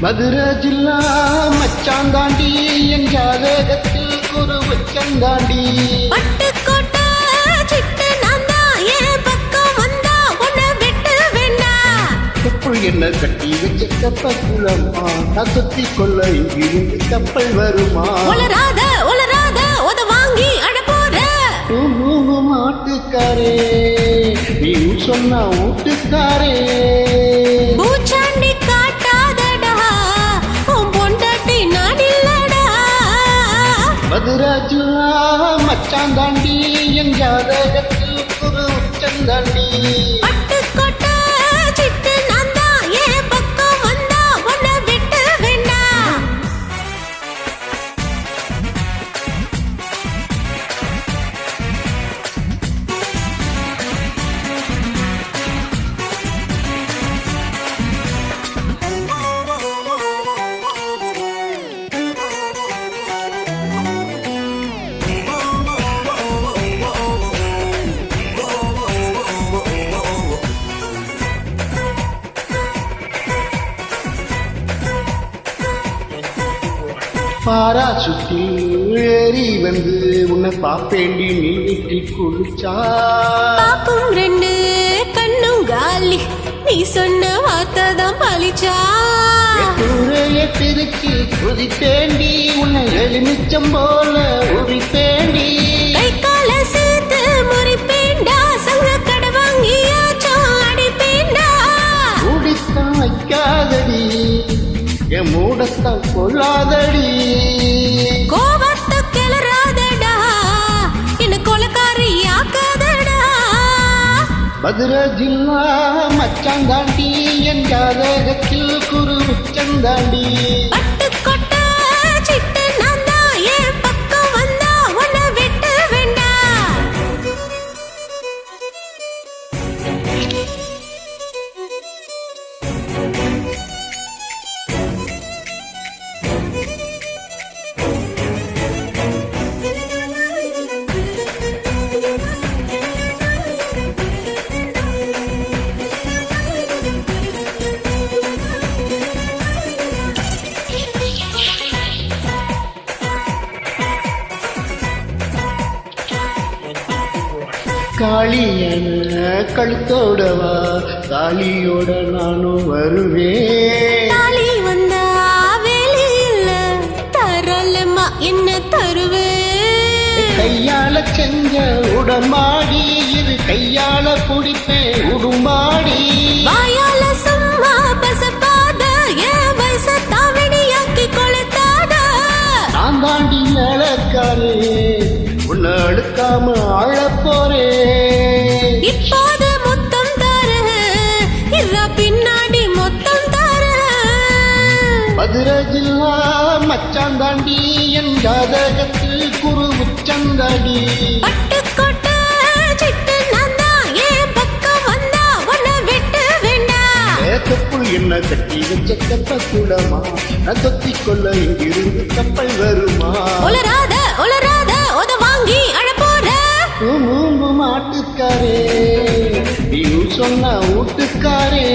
மதுரை ஜில்லா மச்சாந்தாண்டி என் ஜாதகத்தில் குரு வச்சந்தாண்டி பட்டுக்கோட்டை சிட்டு நான் தான் என் பக்கம் வந்தா உன்னை விட்டு வேண்டா கப்பல் என்ன கட்டி வச்ச கப்பல் குளமா நான் சுத்தி கொள்ள இங்கிருந்து கப்பல் வருமா உளராத உளராத உத வாங்கி அடப்போற மாட்டுக்காரே நீ சொன்ன வீட்டுக்காரே பூச்சாண்டி காட்டாதடா உன் பொண்டாட்டி நான் இல்லடா மதுரை ஜில்லா மச்சாந்தாண்டி என் ஜாதகத்தில் குரு உச்சந்தாண்டி பட்டுக்கோட்டை சிட்டு நான் தான் என் பக்கம் வந்தா உன்னை விட்டு வேண்டா பாரா சுத்தி ஏறி வந்து உன்னை பாப்பேண்டி நீ வீட்டில் குளிச்சா பாப்பும் ரெண்டு கண்ணும் காலி நீ சொன்ன வார்த்தை தான் பலிச்சா தூரைய பிரிச்சு குதிப்பேண்டி உன்னை எலுமிச்சம் போல உரிப்பேண்டி கை கால சேர்த்து முறிப்பேண்டா சங்க கடை வாங்கியாச்சும் அடிப்பேண்டா மூடித்தான் வைக்காதடி என் மூடத்தான் கொள்ளாதடி கோபத்தை கிளறாதடா என்ன கொலக்காரி ஆக்காதடா மதுரை ஜில்லா மச்சாந்தாண்டி என் ஜாதகத்தில் குரு உச்சந்தாண்டி பட்டுக்கோட்டை சிட்டு நான் தான் என் பக்கம் வந்தா உன்னை விட்டு வேண்டா காளியன கழுத்தோடவா தாலியோட நானும் வருவேன் தாலி வந்தா வேலி இல்ல தரலமா என்ன தருவே கையால செஞ்ச உடம்பாடி இரு கையால குடிப்பேன் உடும்பாடி வாயால சும்மா பசப்பாத என் வயச தாவணியாக்கி கொளுத்தாத நான் தாண்டி அழக்காரே உன்னை அழுக்காம அழப்போறேன் இப்போது முத்தம் தர இல்ல பின்னாடி மொத்தம் தர மதுரை ஜில்லா மச்சாந்தாண்டி என் ஜாதகத்தில் குரு உச்சந்தாடி பட்டுக்கோட்டை சிட்டு நான் தான் என் பக்கம் வந்தா உன்னை விட்டு வேண்டா கப்புள் என்ன கட்டி வச்ச கப்பல் குளமா நான் தொத்திக் கொள்ள இங்கிருந்து கப்பல் வருமா உளராத உளராத உத வாங்கி அழப்போற மாட்டுக்காரே நீ சொன்ன வீட்டுக்காரே